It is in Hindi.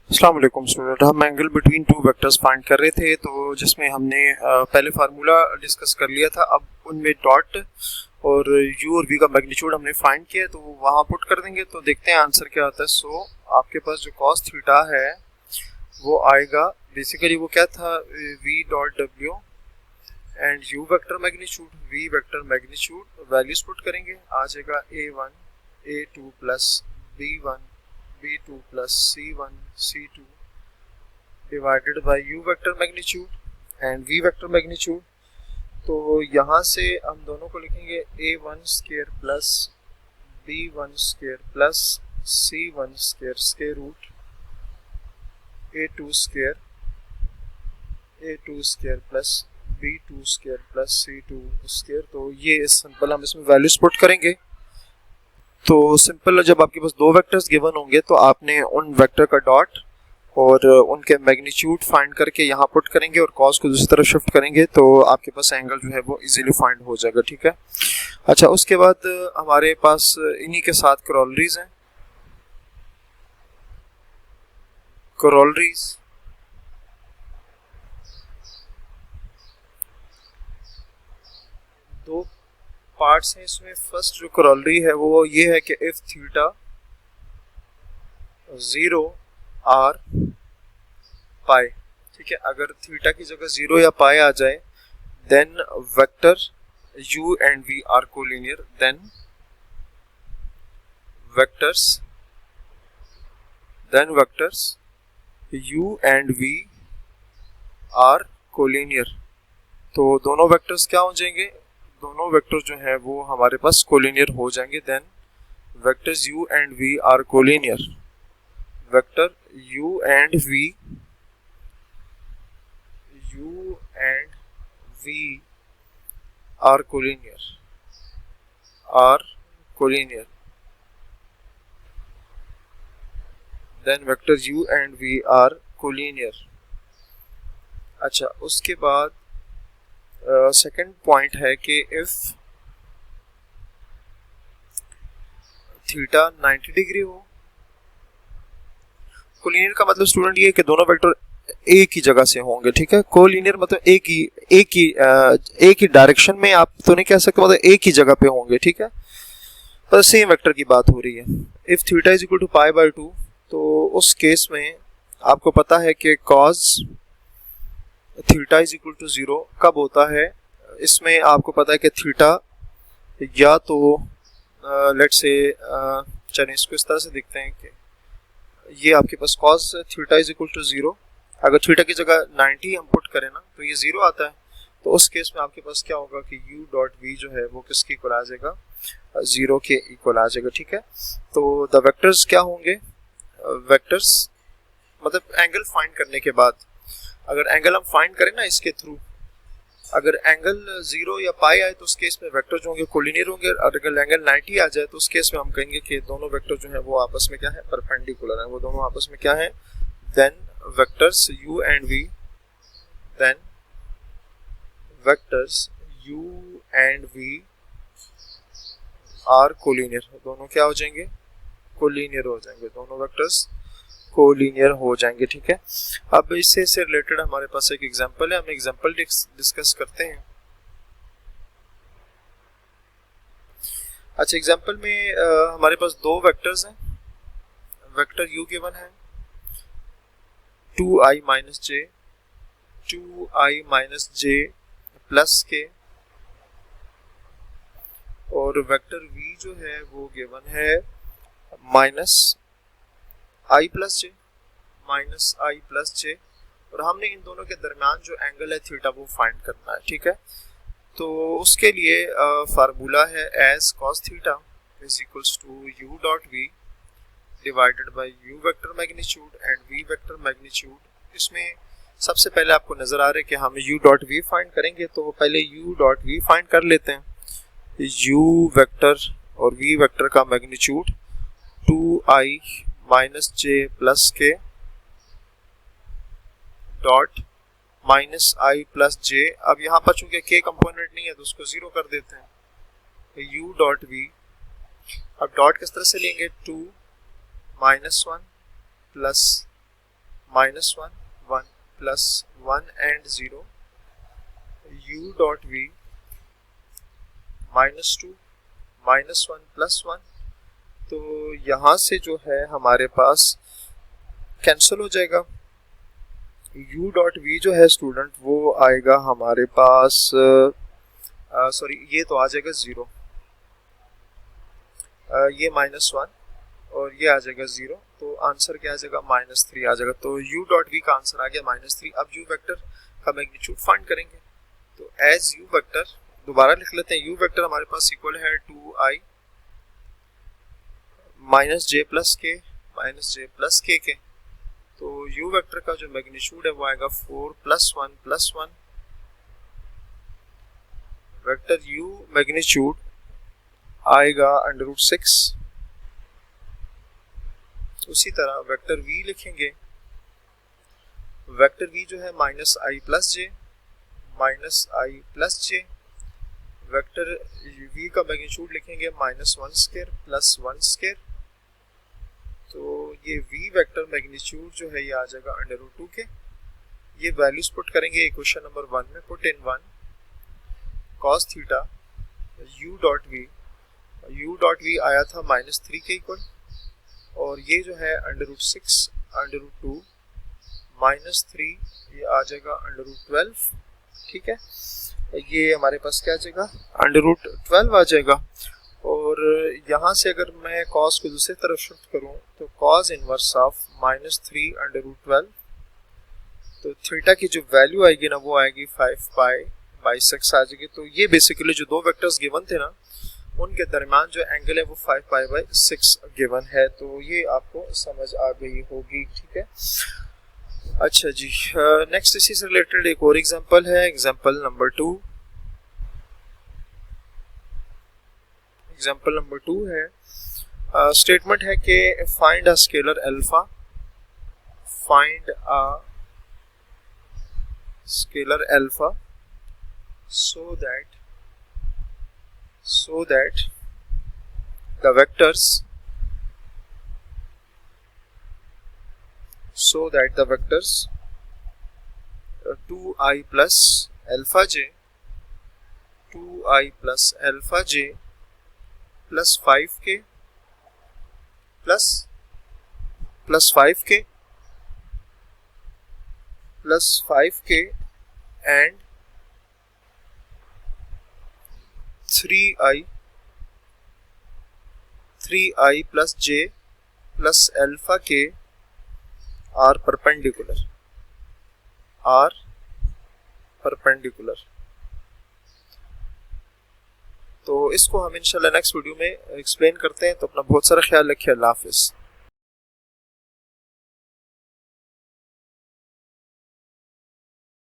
अस्सलाम वालेकुम स्टूडेंट। हम angle between two vectors find कर रहे थे, तो जिसमें हमने पहले फार्मूला डिस्कस कर लिया था। अब उनमें डॉट और यू और वी का मैग्नीट्यूड हमने फाइंड किया, तो वहाँ पुट कर देंगे तो देखते हैं आंसर क्या आता है। सो आपके पास जो कॉस थीटा है वो आएगा, बेसिकली वो क्या था, V dot W and U vector magnitude, V vector magnitude values put करेंगे, आ जाएगा a1 a2 plus b1 b2 plus c1 c2 divided by u vector magnitude and v vector magnitude. तो यहाँ से हम दोनों को लिखेंगे a1 square plus b1 square plus c1 square square root a2 square plus b2 square plus c2 square. तो ये सिंपल हम इसमें वैल्यूज पुट करेंगे। तो सिंपल, जब आपके पास दो वेक्टर्स गिवन होंगे तो आपने उन वेक्टर का डॉट और उनके मैग्नीट्यूड फाइंड करके यहाँ पुट करेंगे और कॉस को दूसरी तरफ शिफ्ट करेंगे, तो आपके पास एंगल जो है वो इजीली फाइंड हो जाएगा। ठीक है। अच्छा, उसके बाद हमारे पास इन्हीं के साथ करोलरीज हैं। करोलरीज दो पार्ट्स हैं इसमें। फर्स्ट जो करोलरी है वो ये है कि इफ थीटा 0 आर पाई, ठीक है, अगर थीटा की जगह 0 या पाई आ जाए then vector u and v are collinear, then vectors u and v are collinear. तो दोनों वेक्टर्स क्या हो जाएंगे, दोनों वेक्टर जो है वो हमारे पास कोलिनियर हो जाएंगे। Then vectors u and v are collinear, vector u and v are collinear, then vector u and v are collinear. अच्छा, उसके बाद सेकंड पॉइंट है कि इफ थीटा 90 डिग्री हो, कोलिनियर का मतलब स्टूडेंट ये है कि दोनों वेक्टर एक ही जगह से होंगे। ठीक है। कोलिनियर मतलब एक ही डायरेक्शन में, आप तो नहीं कह सकते, मतलब एक ही जगह पे होंगे। ठीक है, पर सेम वेक्टर की बात हो रही है। If theta is equal to pi by 2, तो उस केस में आपको पता है कि cos theta is equal to 0 कब होता है। इसमें आपको पता है कि थीटा या तो लेट्स से, चलिए इसको इस तरह से देखते हैं कि ये आपके पास cos theta is equal to 0, अगर थीटा की जगह 90 हम पुट करें ना तो ये 0 आता है। तो उस केस में आपके पास क्या होगा कि u डॉट v जो है वो किसके इक्वल आ जाएगा, 0 के इक्वल आ जाएगा। ठीक है। तो द वेक्टर्स क्या होंगे, वेक्टर्स मतलब एंगल फाइंड करने के बाद, अगर एंगल हम फाइंड करें ना इसके थ्रू, अगर एंगल 0 या पाई आए तो उस केस में वेक्टर जो होंगे कोलिनियर होंगे, और अगर एंगल 90 आ जाए तो उस केस में हम कहेंगे कि दोनों वेक्टर जो है वो आपस में क्या है, परपेंडिकुलर है, वो दोनों आपस में क्या है। Then vectors u and v, then vectors u and v are collinear, दोनों क्या हो जाएंगे, कोलिनियर हो जाएंगे, दोनों वेक्टर्स कोलिनियर हो जाएंगे। ठीक है। अब इससे रिलेटेड हमारे पास एक एग्जांपल है, हम एग्जांपल डिस्कस करते हैं। अच्छा, एग्जांपल में हमारे पास दो वेक्टर्स हैं। वेक्टर u गिवन है 2i माइनस j प्लस के, और वेक्टर v जो है वो गिवन है माइनस i प्लस j, और हमने इन दोनों के दरमियान जो एंगल है थीटा वो फाइंड करना है। ठीक है। तो उसके लिए फार्मूला है as cos theta is equals to u dot v divided by u vector magnitude and v vector magnitude. इसमें सबसे पहले आपको नजर आ रहा है कि हम u डॉट v फाइंड करेंगे, तो पहले u डॉट v फाइंड कर लेते हैं। u वेक्टर और v वेक्टर का magnitude 2i minus j plus k dot minus i plus j। अब यहाँ पर चूंकि k कंपोनेंट नहीं है तो उसको 0 कर देते हैं, तो u डॉट v। अब डॉट किस तरह से लेंगे, 2 -1 plus -1 1 plus 1 and 0 u dot v -2 -1 plus 1। तो यहाँ से जो है हमारे पास कैंसिल हो जाएगा। u डॉट v जो है स्टूडेंट वो आएगा हमारे पास सॉरी ये तो आ जाएगा 0, ये -1 और ये आ जाएगा 0, तो आंसर क्या आ जाएगा -3 आ जाएगा। तो u डॉट v का आंसर आ गया -3। अब u वेक्टर का मैग्नीट्यूड फाइंड करेंगे। तो एज u वेक्टर दोबारा लिख लेते हैं, u वेक्टर हमारे पास इक्वल है 2i -j प्लस k के। तो u वेक्टर का जो मैग्नीट्यूड है वो आएगा 4 + 1 + 1। वेक्टर u मैग्नीट्यूड आएगा √6। उसी तरह वेक्टर v लिखेंगे। वेक्टर v जो है -i plus j। Vector v का मैग्नीट्यूड लिखेंगे -1² + 1²। तो ये v वेक्टर मैग्नीट्यूड जो है ये आ जाएगा √2 के। ये वैल्यूज पुट करेंगे इक्वेशन नंबर 1 में। Put in 1 cos theta u dot v आया था -3 के इक्वल, और ये जो है √6 √2 -3 ये आ जाएगा √12। ठीक है, ये हमारे पास क्या आ जाएगा √12 आ जाएगा। और यहाँ से अगर मैं cos को दूसरी तरफ शिफ्ट करूँ तो cos इनवर्स ऑफ -3 √12, तो थीटा की जो वैल्यू आएगी ना वो आएगी 5π/6 आ जाएगी। तो ये बेसिकली जो दो वेक्टर्स गिवन थे ना उनके दरमियान जो एंगल है वो 5π/6 गिवन है। तो ये आपको समझ आ गई होगी। ठीक है, अच्छा जी, नेक्स्ट इसी से रिलेटेड एक और एग्जांपल है, एग्जांपल नंबर 2। एग्जांपल नंबर 2 है, स्टेटमेंट है कि find a scalar alpha, find a scalar alpha so that the vectors 2i plus alpha j plus 5k plus 5k and 3i plus j plus alpha k are perpendicular। तो इसको हम इंशाल्लाह नेक्स्ट वीडियो में एक्सप्लेन करते हैं। तो अपना बहुत सारा ख्याल रखिए। अल्लाह हाफिज़।